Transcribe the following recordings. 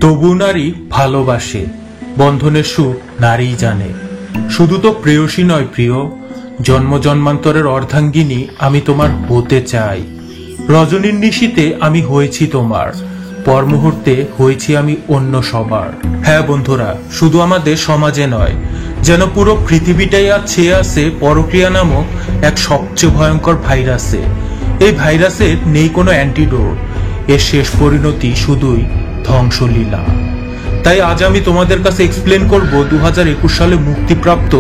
তবু নারী ভালোবাসে, বন্ধনের সুখ নারীই জানে। শুধু তো প্রেয়সী নয় প্রিয়, জন্ম জন্মান্তরের অর্ধাঙ্গিনী আমি তোমার হতে চাই। রজনীর নিশীতে আমি হয়েছি তোমার, পর মুহূর্তে হয়েছি আমি অন্য সবার। হ্যাঁ বন্ধুরা, শুধু আমাদের সমাজে নয়, যেন পুরো পৃথিবীটাই আজ ছেয়ে আছে পরক্রিয়া নামক এক সবচেয়ে ভয়ঙ্কর ভাইরাসে। এই ভাইরাসের নেই কোনো অ্যান্টিডোট, এর শেষ পরিণতি শুধুই ধ্বংসলীলা। তাই আজ আমি তোমাদের কাছে এক্সপ্লেন করব 2021 সালে মুক্তিপ্রাপ্ত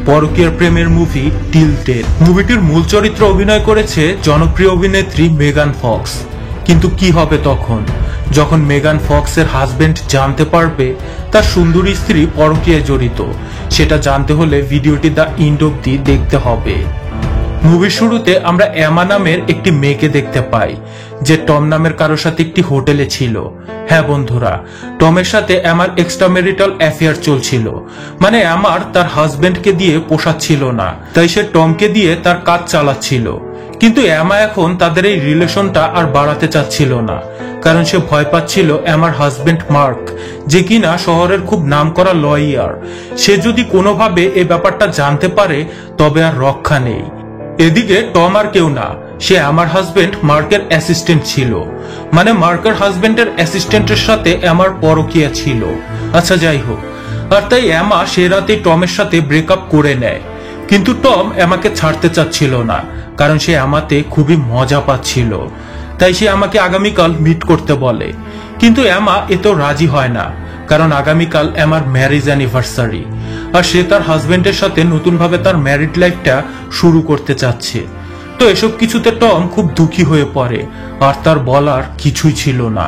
পরকীয়ার প্রেমের মুভি টিলটেড। মুভিটির মূল চরিত্র অভিনয় করেছে জনপ্রিয় অভিনেত্রী মেগান ফক্স। কিন্তু কি হবে তখন যখন মেগান ফক্সের হাজবেন্ড জানতে পারবে তার সুন্দরী স্ত্রী পরকীয়ায় জড়িত? সেটা জানতে হলে ভিডিওটি দ্য এন্ড অবধি দেখতে হবে। মুভির শুরুতে আমরা এমা নামের একটি মেয়েকে দেখতে পাই, যে টম নামের কারোর সাথে একটি হোটেলে ছিল। হ্যাঁ বন্ধুরা, টমের সাথে এমার এক্সট্রা ম্যারিটাল অ্যাফেয়ার চলছিল। মানে এমার তার হাজবেন্ডকে দিয়ে পোষাচ্ছিল না, তাই সে টমকে দিয়ে তার কাজ চালাচ্ছিল। কিন্তু এমা এখন তাদের এই রিলেশনটা আর বাড়াতে চাচ্ছিল না, কারণ সে ভয় পাচ্ছিল এমার হাজবেন্ড মার্ক, যে কিনা শহরের খুব নামকরা লয়ার। সে যদি কোনোভাবে এই ব্যাপারটা জানতে পারে তবে আর রক্ষা নেই। এদিকে টম আর কেউ না, সে আমার হাজবেন্ড মার্কের অ্যাসিস্ট্যান্ট ছিল। মানে মার্কের হাজবেন্ডের অ্যাসিস্ট্যান্টের সাথে আমার পরকীয়া ছিল। আচ্ছা যাই হোক, আর তাই এমা সে রাতে টমের সাথে ব্রেকআপ করে নেয়। কিন্তু টম এমাকে ছাড়তে চাচ্ছিল না, কারণ সে আমাতে খুবই মজা পাচ্ছিল। তাই সে আমাকে আগামীকাল মিট করতে বলে। কিন্তু এমা এতেও রাজি হয় না, কারণ আগামীকাল এমার ম্যারেজ অ্যানিভার্সারি, আর সে তার হাজবেন্ডের সাথে নতুনভাবে তার ম্যারিড লাইফটা শুরু করতে চাচ্ছে। তো এসব কিছুতে টম খুব দুঃখী হয়ে পড়ে, আর তার বলার কিছুই ছিল না।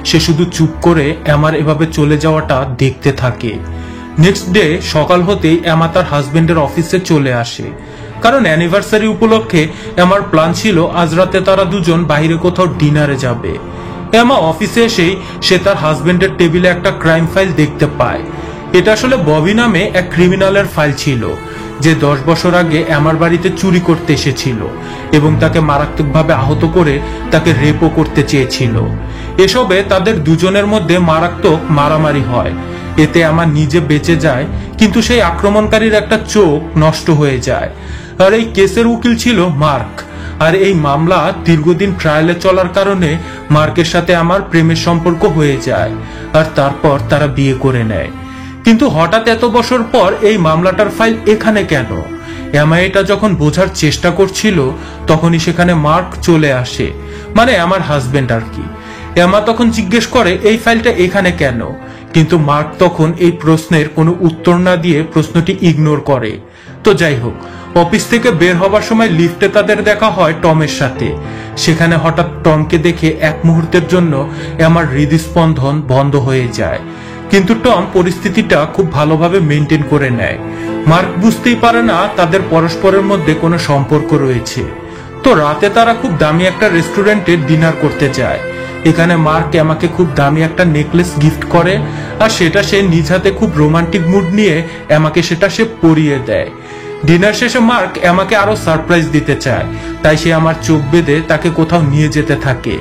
সে শুধু চুপ করে এমার এভাবে চলে যাওয়াটা দেখতে থাকে। নেক্সট ডে সকাল হতেই এমা তার হাজবেন্ডের অফিসে চলে আসে, কারণ অ্যানিভার্সারি উপলক্ষে এমার প্ল্যান ছিল আজ রাতে তারা দুজন বাইরে কোথাও ডিনারে যাবে। এমা অফিসে এসেই সে তার হাজবেন্ডের টেবিলে একটা ক্রাইম ফাইল দেখতে পায়। এটা আসলে ববি নামে এক ক্রিমিনালের ফাইল ছিল, যে 10 বছর আগে এমার বাড়িতে চুরি করতে এসেছিল এবং তাকে মারাত্মকভাবে আহত করে তাকে রেপও করতে চেয়েছিল। এসবে তাদের দুজনের মধ্যে মারাত্মক মারামারি হয়। এতে আমার নিজে বেঁচে যায়, কিন্তু সেই আক্রমণকারীর একটা চোখ নষ্ট হয়ে যায়। আর এই কেসের উকিল ছিল মার্ক। আর এই মামলা দীর্ঘদিন ট্রায়ালে চলার কারণে মার্কের সাথে আমার প্রেমের সম্পর্ক হয়ে যায়, আর তারপর তারা বিয়ে করে নেয়। কিন্তু হঠাৎ এত বছর পর এই মামলাটার ফাইল এখানে কেন? এমা এটা যখন বোঝার চেষ্টা করছিল তখনই সেখানে মার্ক চলে আসে, মানে আমার হাজবেন্ড আর কি। এমা তখন জিজ্ঞেস করে এই ফাইলটা এখানে কেন, কিন্তু মার্ক তখন এই প্রশ্নের কোনো উত্তর না দিয়ে প্রশ্নটি ইগনোর করে। তো যাই হোক, অফিস থেকে বের হবার সময় লিফটে তাদের দেখা হয় টমের সাথে। সেখানে হঠাৎ টমকে দেখে এক মুহূর্তের জন্য আমার হৃদস্পন্দন বন্ধ হয়ে যায়, কিন্তু টম পরিস্থিতিটা খুব ভালোভাবে মেনটেন করে নেয়। মার্ক বুঝতেই পারে না তাদের পরস্পরের মধ্যে কোনো সম্পর্ক রয়েছে। তো রাতে তারা খুব দামি একটা রেস্টুরেন্টে ডিনার করতে যায়। এখানে মার্ক আমাকে খুব দামি একটা নেকলেস গিফট করে, আর সেটা সে নিজ হাতে খুব রোমান্টিক মুড নিয়ে আমাকে সেটা সে পরিয়ে দেয়। ডিনার শেষে মার্ক আমাকে আরো সারপ্রাইজ দিতে চায়, তাই সে আমার চোখ বেঁধে তাকে কোথাও নিয়ে যেতে থাকে।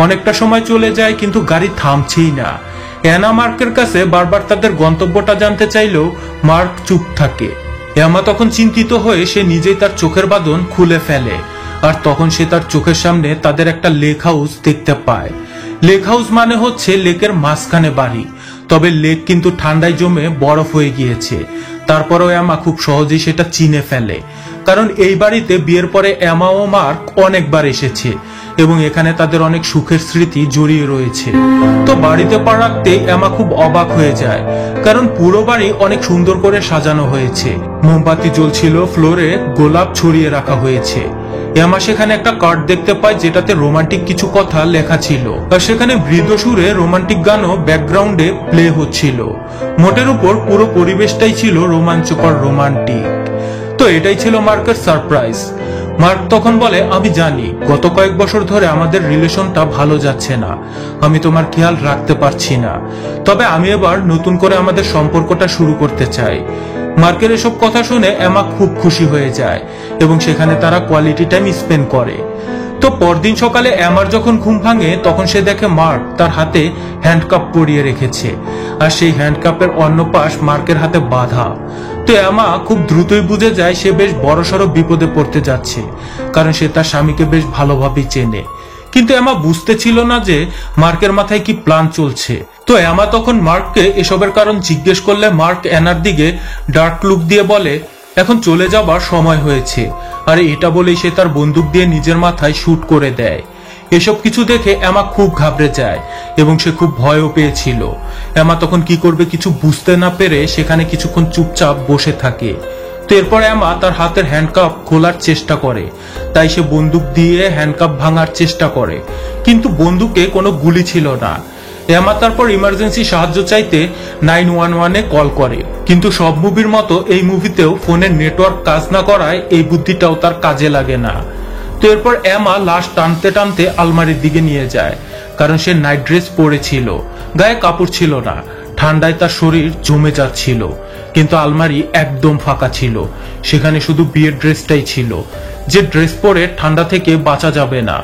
অনেকটা সময় চলে যায়, কিন্তু গাড়ি থামছেই না। অ্যানা মার্কের কাছে বারবার তাদের গন্তব্যটা জানতে চাইলেও মার্ক চুপ থাকে। এমা তখন চিন্তিত হয়ে সে নিজেই তার চোখের বাঁধন খুলে ফেলে, আর তখন সে তার চোখের সামনে তাদের একটা লেক হাউস দেখতে পায়। লেক হাউস মানে হচ্ছে লেকের মাঝখানে বাড়ি, তবে লেক কিন্তু ঠান্ডায় জমে বরফ হয়ে গিয়েছে। তারপরেও এমা খুব সহজেই সেটা চিনে ফেলে, কারণ এই বাড়িতে বিয়ের পরে এমা ও মার্ক অনেকবার এসেছে এবং এখানে তাদের অনেক সুখের স্মৃতি জড়িয়ে রয়েছে। তো বাড়িতে পা রাখতে এমা খুব অবাক হয়ে যায়, কারণ পুরো বাড়ি অনেক সুন্দর করে সাজানো হয়েছে। মোমবাতি জ্বলছিল, ফ্লোরে গোলাপ ছড়িয়ে রাখা হয়েছে। এমা সেখানে একটা কার্ড দেখতে পায় যেটাতে রোমান্টিক কিছু কথা লেখা ছিল, আর সেখানে মৃদু সুরে রোমান্টিক গানও ব্যাকগ্রাউন্ডে প্লে হচ্ছিল। মোটের উপর পুরো পরিবেশটাই ছিল রোমাঞ্চকর, রোমান্টিক। তো এটাই ছিল মার্কের সারপ্রাইজ। মার্ক তখন বলে, আমি জানি গত কয়েক বছর ধরে আমাদের রিলেশনটা ভালো যাচ্ছে না, আমি তোমার খেয়াল রাখতে পারছি না, তবে আমি এবার নতুন করে আমাদের সম্পর্কটা শুরু করতে চাই। মার্কের এসব কথা শুনে এমা খুব খুশি হয়ে যায় এবং সেখানে তারা কোয়ালিটি টাইম স্পেন্ড করে। তো পরদিন সকালে এমার যখন ঘুম ভাঙে তখন সে দেখে মার্ক তার হাতে হ্যান্ডকাপ পরিয়ে রেখেছে, আর সেই হ্যান্ডকাপের অন্য পাশ মার্কের হাতে বাঁধা। তো এমা খুব দ্রুতই বুঝে যায় সে বেশ বড়সড় বিপদে পড়তে যাচ্ছে, কারণ সে তার স্বামীকে বেশ ভালোভাবেই চেনে। কিন্তু এমা বুঝতে ছিল না যে মার্কের মাথায় কি প্ল্যান চলছে। তো এমা তখন মার্ককে এসবের কারণ জিজ্ঞেস করলে মার্ক এনার দিকে ডার্ক লুক দিয়ে বলে, এখন চলে যাবার সময় হয়েছে। আর এটা বলেই সে তার বন্দুক দিয়ে নিজের মাথায় শুট করে দেয়। এসব কিছু দেখে এমা খুব ঘাবড়ে যায় এবং সে খুব ভয়ও পেয়েছিল। এমা তখন কি করবে কিছু বুঝতে না পেরে সেখানে কিছুক্ষণ চুপচাপ বসে থাকে। তো এরপর এমা তার হাতের হ্যান্ডকাপ খোলার চেষ্টা করে, তাই সে বন্দুক দিয়ে হ্যান্ডকাপ ভাঙার চেষ্টা করে, কিন্তু বন্দুকে কোনো গুলি ছিল না। এমা তারপর ইমার্জেন্সি সাহায্য চাইতে 911-এ কল করে, কিন্তু সব মুভির মতো এই মুভিতেও ফোনের নেটওয়ার্ক কাজ না করায় এই বুদ্ধিটাও তার কাজে লাগে না। তো এরপর এমা লাশ টানতে টানতে আলমারির দিকে নিয়ে যায়, কারণ সে নাইট ড্রেস পরেছিল, গায়ে কাপড় ছিল না, ঠান্ডায় তার শরীর জমে যাচ্ছিল। কিন্তু আলমারি একদম ফাঁকা ছিল, সেখানে শুধু বিয়ের ড্রেসটাই ছিল, যে ড্রেস পরে ঠান্ডা থেকে বাঁচা যাবে না।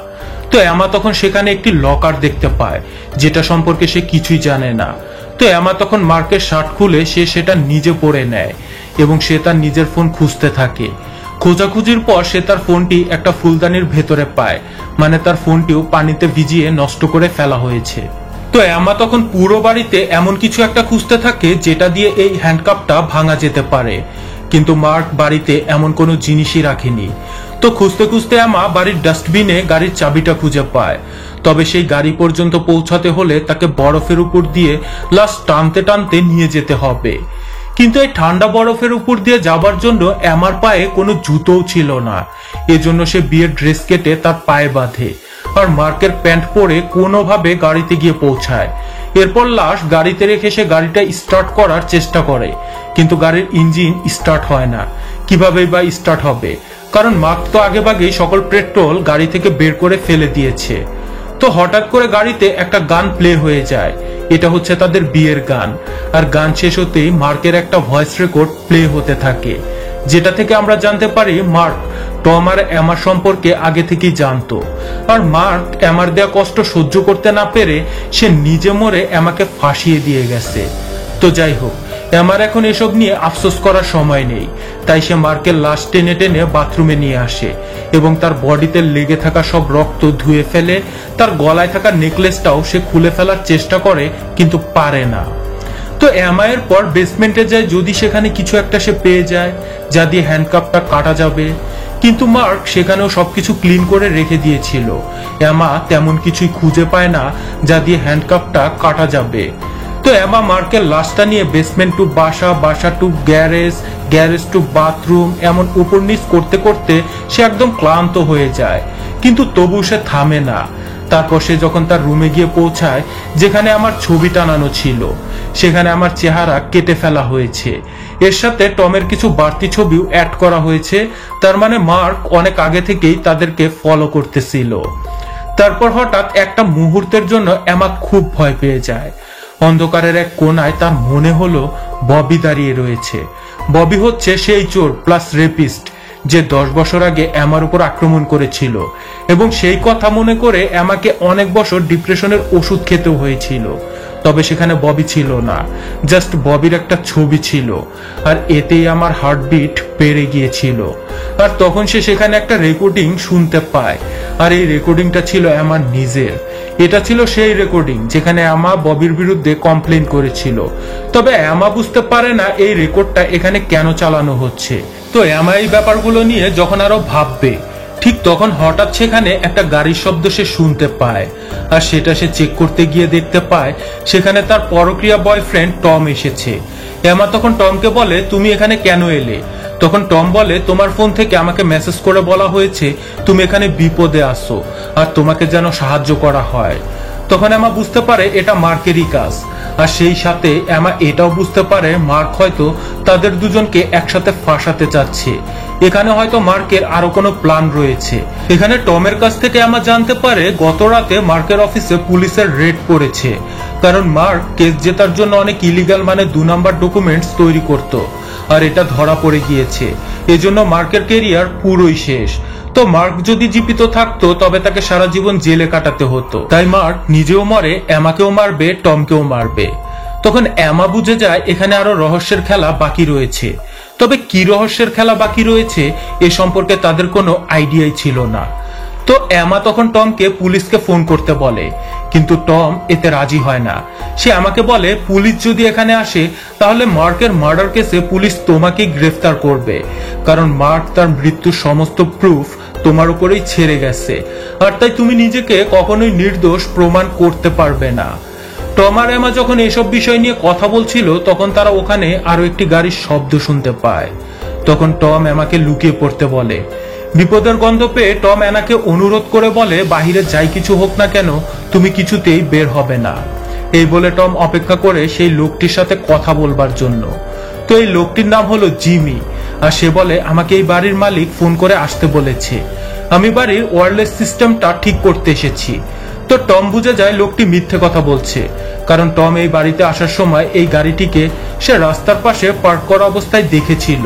তো এমা তখন সেখানে একটি লকার দেখতে পায়, যেটা সম্পর্কে সে কিছুই জানে না। তো এমা তখন মার্কের শার্ট খুলে সে সেটা নিজে পরে নেয় এবং সে তার নিজের ফোন খুঁজতে থাকে। খোঁজাখুঁজির পর সে তার ফোনটি একটা ফুলদানির ভেতরে পায়, মানে তার ফোনটিও পানিতে ভিজিয়ে নষ্ট করে ফেলা হয়েছে। তো এমা তখন পুরো বাড়িতে এমন কিছু একটা খুঁজতে থাকে যেটা দিয়ে এই হ্যান্ডকাপটা ভাঙা যেতে পারে, কিন্তু মার্ক বাড়িতে এমন কোনো জিনিসই রাখেনি। তো খুঁজতে খুঁজতে এমা বাড়ির ডাস্টবিনে গাড়ির চাবিটা খুঁজে পায়। তবে সেই গাড়ি পর্যন্ত পৌঁছাতে হলে তাকে বরফের উপর দিয়ে লাশ টানতে টানতে নিয়ে যেতে হবে। কিন্তু এই ঠান্ডা বরফের উপর দিয়ে যাবার জন্য এমার পায়ে কোনো জুতোও ছিল না, এজন্য সে বিয়ের ড্রেস কেটে তার পায়ে বাঁধে আর মার্কের প্যান্ট পরে কোনোভাবে গাড়িতে গিয়ে পৌঁছায়। এরপর লাশ গাড়িতে রেখে সে গাড়িটা স্টার্ট করার চেষ্টা করে, কিন্তু গাড়ির ইঞ্জিন স্টার্ট হয় না। কিভাবেই বা স্টার্ট হবে, কারণ মার্ক তো আগেভাগেই সকল পেট্রোল গাড়ি থেকে বের করে ফেলে দিয়েছে। তো হঠাৎ করে গাড়িতে একটা গান প্লে হয়ে যায়, এটা হচ্ছে তাদের বিয়ের গান। আর গান শেষ হতেই মার্কের একটা ভয়েস রেকর্ড প্লে হতে থাকে, যেটা থেকে আমরা জানতে পারি মার্ক টম আর এমার সম্পর্কে আগে থেকেই জানতো। আর মার্ক এমার দেয়া কষ্ট সহ্য করতে না পেরে সে নিজে মরে এমাকে ফাঁসিয়ে দিয়ে গেছে। তো যাই হোক, এমার এখন এসব নিয়ে আফসোস করার সময় নেই, তাই সে মার্কের লাশ টেনে টেনে বাথরুমে নিয়ে আসে এবং তার বডিতে লেগে থাকা সব রক্ত ধুয়ে ফেলে। তার গলায় থাকা নেকলেসটাও সে খুলে ফেলার চেষ্টা করে, কিন্তু পারে না। তো এমায়ের পর বেসমেন্টে যায়, যদি সেখানে কিছু একটা সে পেয়ে যায় যা দিয়ে হ্যান্ডকাপটা কাটা যাবে, কিন্তু মার্ক সেখানেও সবকিছু ক্লিন করে রেখে দিয়েছিল। এমা তেমন কিছুই খুঁজে পায় না যা দিয়ে হ্যান্ডকাপটা কাটা যাবে। তো এমা মার্কের লাশটা নিয়ে বেসমেন্ট টু বাসা, বাসা to garage, garage to bathroom, এমন উপর নিচ করতে করতে সে একদম ক্লান্ত হয়ে যায়, কিন্তু তবু সে থামে না। তারপর সে যখন তার রুমে গিয়ে পৌঁছায়, যেখানে আমার ছবি টানানো ছিল, সেখানে আমার চেহারা কেটে ফেলা হয়েছে, এর সাথে টমের কিছু বাড়তি ছবিও অ্যাড করা হয়েছে। তার মানে মার্ক অনেক আগে থেকেই তাদেরকে ফলো করতেছিল। তারপর হঠাৎ একটা মুহূর্তের জন্য এমা খুব ভয় পেয়ে যায়। অন্ধকারের এক কোনায় তার মনে হলো ববি দাঁড়িয়ে রয়েছে। ববি হচ্ছে সেই চোর প্লাস রেপিস্ট যে 10 বছর আগে এমার উপর আক্রমণ করেছিল, এবং সেই কথা মনে করে এমাকে অনেক বছর ডিপ্রেশনের ওষুধ খেতেও হয়েছিল। তবে সেখানে ববি ছিল না, জাস্ট ববির একটা ছবি ছিল, আর এতেই আমার হার্টবিট বেড়ে গিয়েছিল। আর তখন সে সেখানে একটা রেকর্ডিং শুনতে পায়, আর এই রেকর্ডিংটা ছিল আমার নিজের। এটা ছিল সেই রেকর্ডিং যেখানে এমা ববির বিরুদ্ধে কমপ্লেন করেছিল। তবে এমা বুঝতে পারে না এই রেকর্ডটা এখানে কেন চালানো হচ্ছে। তো এমা এই ব্যাপারগুলো নিয়ে যখন আরো ভাববে, ঠিক তখন হঠাৎ সেখানে একটা গাড়ির শব্দ সে শুনতে পায়, আর সেটা সে চেক করতে গিয়ে দেখতে পায় সেখানে তার পরক্রিয়া বয়ফ্রেন্ড টম এসেছে। এমা তখন টমকে বলে, তুমি এখানে কেন এলে? তখন টম বলে, তোমার ফোন থেকে আমাকে মেসেজ করে বলা হয়েছে তুমি এখানে বিপদে আসো আর তোমাকে যেন সাহায্য করা হয়। তখন এমা বুঝতে পারে এটা মার্কেরই কাজ, আর সেই সাথে এমা এটাও বুঝতে পারে মার্ক হয়তো তাদের দুজনকে একসাথে ফাঁসাতে চাচ্ছে। এখানে হয়তো মার্কের আরো কোনো প্ল্যান রয়েছে। এখানে টমের কাছ থেকে এমা জানতে পারে গত রাতে মার্কের অফিসে পুলিশের রেড পড়েছে, কারণ মার্ক কেস জেতার জন্য অনেক ইলিগাল মানে 2 নাম্বার ডকুমেন্টস তৈরি করত, আর এটা ধরা পড়ে গিয়েছে। এজন্য মার্কের ক্যারিয়ার পুরোই শেষ। তো তো মার্ক যদি জীবিত থাকতো তবে তাকে সারা জীবন জেলে কাটাতে হতো। তাই মার্ক নিজেও মরে, এমাকেও মারবে, টমকেও মারবে। তখন এমা বুঝে যায় এখানে আরো রহস্যের খেলা বাকি রয়েছে। তবে কি রহস্যের খেলা বাকি রয়েছে এ সম্পর্কে তাদের কোনো আইডিয়াই ছিল না। তো এমা তখন টমকে পুলিশকে ফোন করতে বলে, কিন্তু টম এতে রাজি হয় না। সে আমাকে বলে পুলিশ যদি এখানে আসে তাহলে মার্কের মার্ডার কেসে পুলিশ তোমাকে গ্রেফতার করবে, কারণ মার্ক তার মৃত্যুর সমস্ত প্রুফ তোমার উপরেই ছেড়ে গেছে, আর তাই তুমি নিজেকে কখনোই নির্দোষ প্রমাণ করতে পারবে না। টম আর এমা যখন এসব বিষয় নিয়ে কথা বলছিল তখন তারা ওখানে আরো একটি গাড়ির শব্দ শুনতে পায়। তখন টম এমাকে লুকিয়ে পড়তে বলে। বিপদের গন্ধ পেয়ে টম এনাকে অনুরোধ করে বলে, বাহিরে যাই কিছু হোক না কেন তুমি কিছুতেই বের হবে না। এই বলে টম অপেক্ষা করে সেই লোকটির সাথে কথা বলবার জন্য। তো এই লোকটির নাম হলো জিমি, আর সে বলে আমাকে এই বাড়ির মালিক ফোন করে আসতে বলেছে, আমি বাড়ির ওয়্যারলেস সিস্টেমটা ঠিক করতে এসেছি। তো টম বুঝে যায় লোকটি মিথ্যে কথা বলছে, কারণ টম এই বাড়িতে আসার সময় এই গাড়িটিকে সে রাস্তার পাশে পার্ক করা অবস্থায় দেখেছিল।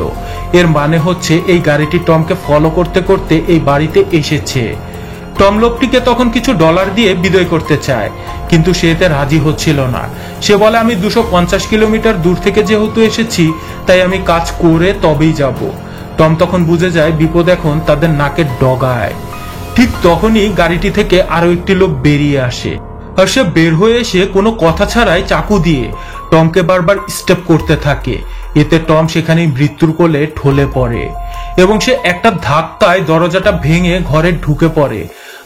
এর মানে হচ্ছে এই গাড়িটি টমকে ফলো করতে করতে এই বাড়িতে এসেছে। টম লোকটিকে তখন কিছু ডলার দিয়ে বিদায় করতে চায়, কিন্তু সে এতে রাজি হচ্ছিল না। সে বলে আমি 250 কিলোমিটার দূর থেকে যেহেতু এসেছি তাই আমি কাজ করে তবেই যাব। টম তখন বুঝে যায় বিপদ এখন তাদের নাকের ডগায়। ঠিক তখনই গাড়িটি থেকে আরো একটি লোক বেরিয়ে আসে, আর সে বের হয়ে এসে কোনো কথা ছাড়াই চাকু দিয়ে টমকে বারবার স্টেপ করতে থাকে। এতে টম সেখানেই মৃত্যুর কোলে ঢলে পড়ে এবং সে একটা ধাক্কায় দরজাটা ভেঙে ঘরে ঢুকে পড়ে।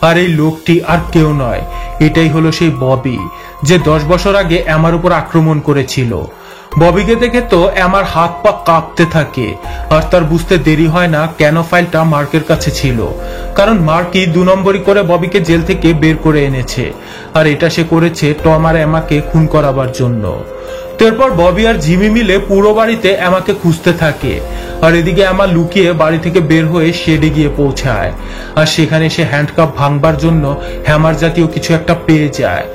আর এই লোকটি আর কেউ নয়, এটাই হলো সেই ববি, যে 10 বছর আগে এমার উপর আক্রমণ করেছিল। ববিকে দেখে তো এমার হাত পা কাঁপতে থাকে, আর তার বুঝতে দেরি হয় না কেন ফাইলটা মার্কের কাছে ছিল, কারণ মার্কই 2 নম্বরই করে ববিকে জেল থেকে বের করে এনেছে, আর এটা সে করেছে টম আর এমাকে খুন করাবার জন্য। তারপর ববি আর জিমি মিলে পুরো বাড়িতে এমাকে খুঁজতে থাকে, আর এদিকে এমা লুকিয়ে বাড়ি থেকে বের হয়ে শেডে গিয়ে পৌঁছায়, আর সেখানে সে হ্যান্ডকাপ ভাঙবার জন্য হ্যামার জাতীয় কিছু একটা পেয়ে যায়।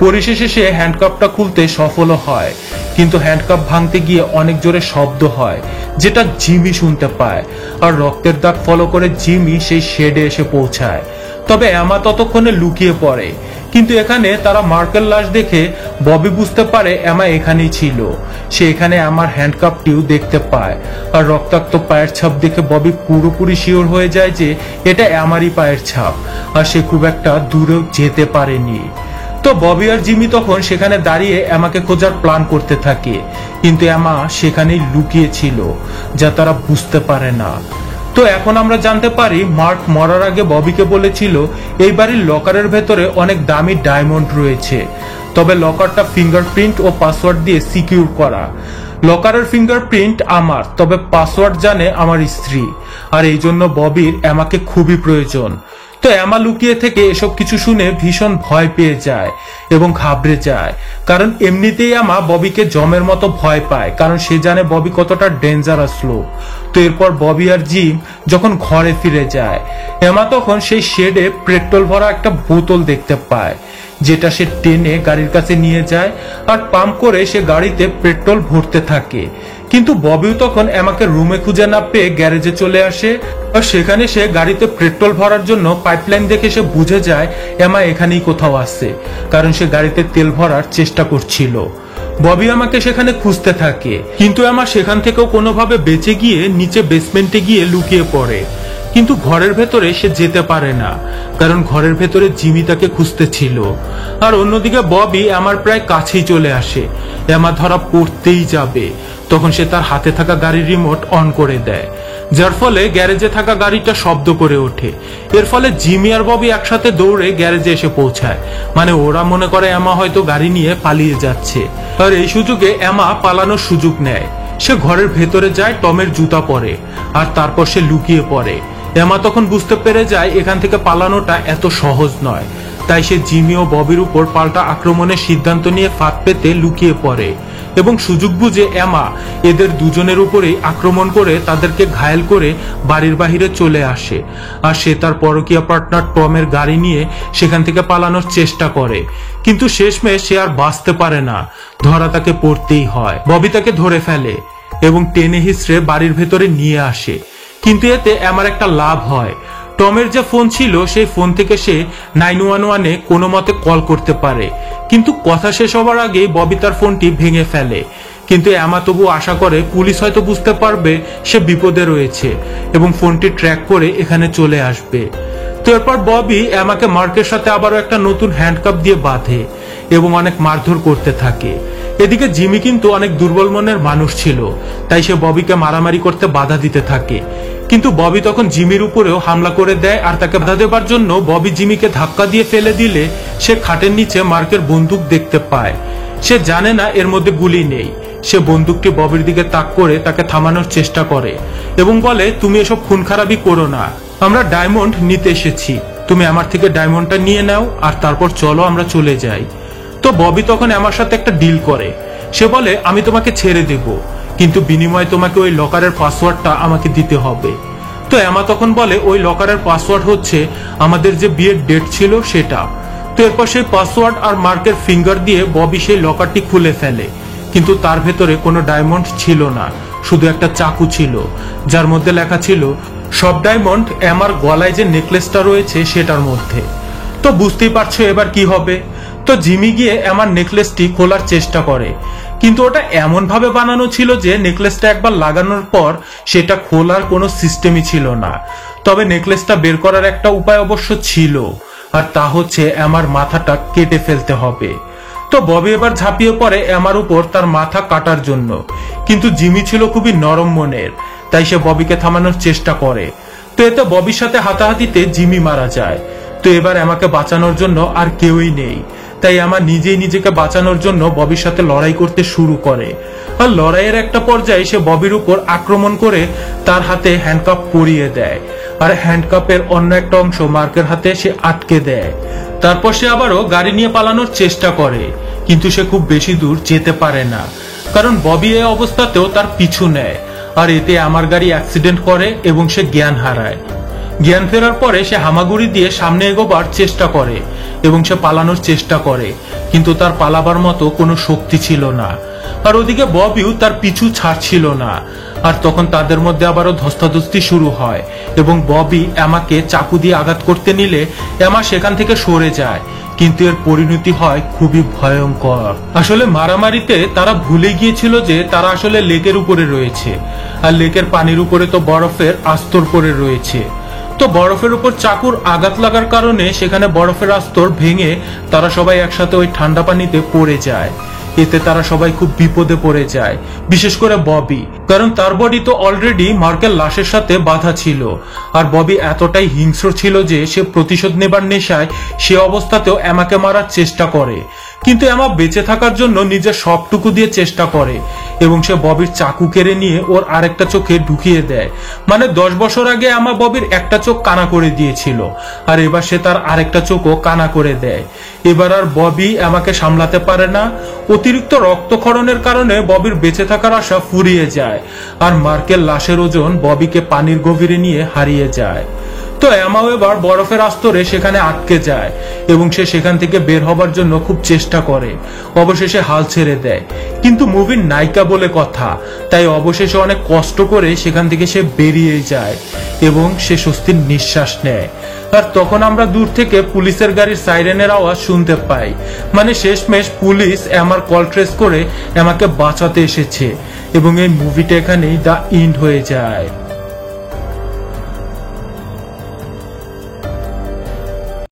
পরিশেষে সে হ্যান্ডকাপটা খুলতে সফল হয়, কিন্তু হ্যান্ডকাপ ভাঙতে গিয়ে অনেক জোরে শব্দ হয় যেটা জিমি শুনতে পায়, আর রক্তের দাগ ফলো করে জিমি সেই শেডে এসে পৌঁছায়। তবে এমা ততক্ষণে লুকিয়ে পড়ে, কিন্তু এখানে তারা মার্কের লাশ দেখে ববি বুঝতে পারে এমা এখানেই ছিল। সে এখানে আমার হ্যান্ডকাপটিও দেখতে পায়, আর রক্তাক্ত পায়ের ছাপ দেখে ববি পুরোপুরি শিওর হয়ে যায় যে এটা এমারই পায়ের ছাপ, আর সে খুব একটা দূরেও যেতে পারেনি। তো ববি আর জিমি তখন সেখানে দাঁড়িয়ে এমাকে খোঁজার প্ল্যান করতে থাকে, কিন্তু এমা সেখানেই লুকিয়ে ছিল, যা তারা বুঝতে পারে না। তো এখন আমরা জানতে পারি মার্ক মরার আগে ববিকে বলেছিল এই বাড়ির লকারের ভেতরে অনেক দামি ডায়মন্ড রয়েছে, তবে লকারটা ফিঙ্গারপ্রিন্ট ও পাসওয়ার্ড দিয়ে সিকিউর করা। লকারের ফিঙ্গারপ্রিন্ট আমার, তবে পাসওয়ার্ড জানে আমার স্ত্রী, আর এই জন্য ববির এমাকে খুবই প্রয়োজন। তো এমা লুকিয়ে থেকে এসব কিছু শুনে ভীষণ ভয় পেয়ে যায় এবং ঘাবড়ে যায়, কারণ এমনিতেই এমা ববিকে জমের মতো ভয় পায়, কারণ সে জানে ববি কতটা ডেঞ্জারাস লোক। তো এরপর ববি আর জিম যখন ঘরে ফিরে যায়, এমা তখন সেই শেডে পেট্রোল ভরা একটা বোতল দেখতে পায়, যেটা সে টেনে গাড়ির কাছে নিয়ে যায়, আর পাম্প করে সে গাড়িতে পেট্রোল ভরতে থাকে। কিন্তু ববিও তখন এমাকে রুমে খুঁজে না পেয়ে গ্যারেজে চলে আসে, আর সেখানে সে গাড়িতে পেট্রোল ভরার জন্য পাইপলাইন দেখে সে বুঝে যায় এমা এখানেই কোথাও আছে, কারণ সে গাড়িতে তেল ভরার চেষ্টা করছিল। ববি আমাকে সেখানে খুঁজতে থাকে, কিন্তু এমা সেখান থেকেও কোনোভাবে বেঁচে গিয়ে নিচে বেসমেন্টে গিয়ে লুকিয়ে পড়ে, কিন্তু ঘরের ভেতরে সে যেতে পারে না, কারণ ঘরের ভেতরে জিমি তাকে খুঁজতে ছিল। আর অন্যদিকে ববি আমার প্রায় কাছেই চলে আসে, এমা ধরা পড়তেই যাবে, তখন সে তার হাতে থাকা গাড়ির রিমোট অন করে দেয়, যার ফলে গ্যারেজে থাকা গাড়িটা শব্দ করে ওঠে। এর ফলে জিমি আর ববি একসাথে দৌড়ে গ্যারেজে এসে পৌঁছায়, মানে ওরা মনে করে এমা হয়তো গাড়ি নিয়ে পালিয়ে যাচ্ছে, আর এই সুযোগে এমা পালানোর সুযোগ নেয়। সে ঘরের ভেতরে যায়, টমের জুতা পরে, আর তারপর সে লুকিয়ে পড়ে। এমা তখন বুঝতে পেরে যায় এখান থেকে পালানোটা এত সহজ নয়, তাই সে জিমি ও ববির উপর পাল্টা আক্রমণের সিদ্ধান্ত নিয়ে ফাঁদ পেতে লুকিয়ে পড়ে, এবং সুযোগ বুঝে এমা এদের দুজনের উপরেই আক্রমণ করে তাদেরকে ঘায়েল করে বাড়ির বাহিরে চলে আসে। আর সে তার পরকীয়া পার্টনার টমের গাড়ি নিয়ে সেখান থেকে পালানোর চেষ্টা করে, কিন্তু শেষমেশ সে আর বাঁচতে পারে না, ধরা তাকে পড়তেই হয়। ববি তাকে ধরে ফেলে এবং টেনে হিঁচড়ে বাড়ির ভেতরে নিয়ে আসে, কিন্তু এতে এমার একটা লাভ হয়। টমের যে ফোন ছিল সেই ফোন থেকে সে 911-এ কোনো মতে কল করতে পারে, কিন্তু কথা শেষ হবার আগেই ববি তার ফোনটি ভেঙে ফেলে। কিন্তু এমা তবু আশা করে পুলিশ হয়তো বুঝতে পারবে সে বিপদে রয়েছে এবং ফোনটি ট্র্যাক করে এখানে চলে আসবে। তো এরপর ববি এমাকে মার্কের সাথে আবারও একটা নতুন হ্যান্ডকাপ দিয়ে বাঁধে এবং অনেক মারধর করতে থাকে। এদিকে জিমি কিন্তু অনেক দুর্বল মনের মানুষ ছিল, তাই সে ববিকে মারামারি করতে বাধা দিতে থাকে। কিন্তু ববি তখন জিমির উপরেও হামলা করে দেয়, আর তাকে বাধা দেবার জন্য ববি জিমিকে ধাক্কা দিয়ে ফেলে দিলে সে খাটের নিচে মার্কের বন্দুক দেখতে পায়। সে জানে না এর মধ্যে গুলি নেই। সে বন্দুকটি ববির দিকে তাক করে তাকে থামানোর চেষ্টা করে এবং বলে, তুমি এসব খুন খারাপি করো না, আমরা ডায়মন্ড নিতে এসেছি, তুমি আমার থেকে ডায়মন্ডটা নিয়ে নাও আর তারপর চলো আমরা চলে যাই। তো ববি তখন আমার সাথে একটা ডিল করে। সে বলে, আমি তোমাকে ছেড়ে দেব, কিন্তু বিনিময়ে তোমাকে ওই লকারের পাসওয়ার্ডটা আমাকে দিতে হবে। তো এমা তখন বলে, ওই লকারের পাসওয়ার্ড হচ্ছে আমাদের যে বিয়ের ডেট ছিল সেটা। তো এরপর সেই পাসওয়ার্ড আর মার্কের ফিঙ্গার দিয়ে ববি সেই লকারটি খুলে ফেলে, কিন্তু তার ভেতরে কোনো ডায়মন্ড ছিল না, শুধু একটা চাকু ছিল যার মধ্যে লেখা ছিল সব ডায়মন্ড এমার গলায় যে নেকলেসটা রয়েছে সেটার মধ্যে। তো বুঝতেই পারছো এবার কি হবে। তো জিমি গিয়ে এমার নেকলেসটি খোলার চেষ্টা করে, কিন্তু ওটা এমন ভাবে বানানো ছিল যে নেকলেসটা একবার লাগানোর পর সেটা খোলার কোনো সিস্টেমই ছিল না। তবে নেকলেসটা বের করার একটা উপায় অবশ্য ছিল, আর তা হচ্ছে এমার মাথাটা কেটে ফেলতে হবে। তো ববি এবার ঝাঁপিয়ে পড়ে এমার উপর তার মাথা কাটার জন্য, কিন্তু জিমি ছিল খুবই নরম মনের, তাই সে ববিকে থামানোর চেষ্টা করে। তো এতে ববির সাথে হাতাহাতিতে জিমি মারা যায়। তো এবার এমাকে বাঁচানোর জন্য আর কেউই নেই, তাই এমা নিজেই নিজেকে বাঁচানোর জন্য ববির সাথে লড়াই করতে শুরু করে। আর লড়াইয়ের একটা পর্যায়ে সে ববির উপর আক্রমণ করে তার হাতে হ্যান্ডকাপ পরিয়ে দেয়, আর হ্যান্ডকাপের অন্য একটা অংশ মার্কের হাতে সে আটকে দেয়। তারপর সে আবারও গাড়ি নিয়ে পালানোর চেষ্টা করে, কিন্তু সে খুব বেশি দূর যেতে পারে না, কারণ ববি এই অবস্থাতেও তার পিছু নেয়। আর এতে আমার গাড়ি অ্যাক্সিডেন্ট করে এবং সে জ্ঞান হারায়। জ্ঞান ফেরার পরে সে হামাগুড়ি দিয়ে সামনে এগোবার চেষ্টা করে এবং সে পালানোর চেষ্টা করে, কিন্তু তার পালাবার মতো কোনো শক্তি ছিল না। আর ওদিকে ববিও তার পিছু ছাড়ছিল না। আর তখন তাদের মধ্যে আবারও ধস্তাধস্তি শুরু হয় এবং ববি এমাকে চাকু দিয়ে আঘাত করতে নিলে এমা সেখান থেকে সরে যায়, কিন্তু এর পরিণতি হয় খুবই ভয়ঙ্কর। আসলে মারামারিতে তারা ভুলে গিয়েছিল যে তারা আসলে লেকের উপরে রয়েছে, আর লেকের পানির উপরে তো বরফের আস্তর পড়ে রয়েছে। তো বরফের উপর চাকুর আঘাত লাগার কারণে সেখানে বরফের আস্তর ভেঙে তারা সবাই একসাথে ওই ঠান্ডা পানিতে পড়ে যায়। এতে তারা সবাই খুব বিপদে পড়ে যায়, বিশেষ করে ববি, কারণ তার বডি তো অলরেডি মার্কের লাশের সাথে বাঁধা ছিল। আর ববি এতটাই হিংস্র ছিল যে সে প্রতিশোধ নেবার নেশায় সে অবস্থাতেও এমাকে মারার চেষ্টা করে, কিন্তু এমা বেঁচে থাকার জন্য নিজের সবটুকু দিয়ে চেষ্টা করে এবং সে ববির চাকু কেড়ে নিয়ে ওর আরেকটা চোখে ঢুকিয়ে দেয়। মানে 10 বছর আগে এমা ববির একটা চোখ কানা করে দিয়েছিল, আর এবার সে তার আরেকটা চোখও কানা করে দেয়। এবার আর ববি এমাকে সামলাতে পারে না। অতিরিক্ত রক্তক্ষরণের কারণে ববির বেঁচে থাকার আশা ফুরিয়ে যায়, আর মার্কের লাশের ওজন ববিকে পানির গভীরে নিয়ে হারিয়ে যায়। তো এমাও এবার বরফের আস্তরে সেখানে আটকে যায় এবং সে সেখান থেকে বের হবার জন্য খুব চেষ্টা করে, অবশেষে হাল ছেড়ে দেয়। কিন্তু মুভির নায়িকা বলে কথা, তাই অবশেষে অনেক কষ্ট করে সেখান থেকে সে বেরিয়ে যায় এবং সে স্বস্তির নিঃশ্বাস নেয়। আর তখন আমরা দূর থেকে পুলিশের গাড়ির সাইরেনের আওয়াজ শুনতে পাই, মানে শেষমেশ পুলিশ এমার কল ট্রেস করে এমাকে বাঁচাতে এসেছে এবং এই মুভিটা এখানেই দা এন্ড হয়ে যায়।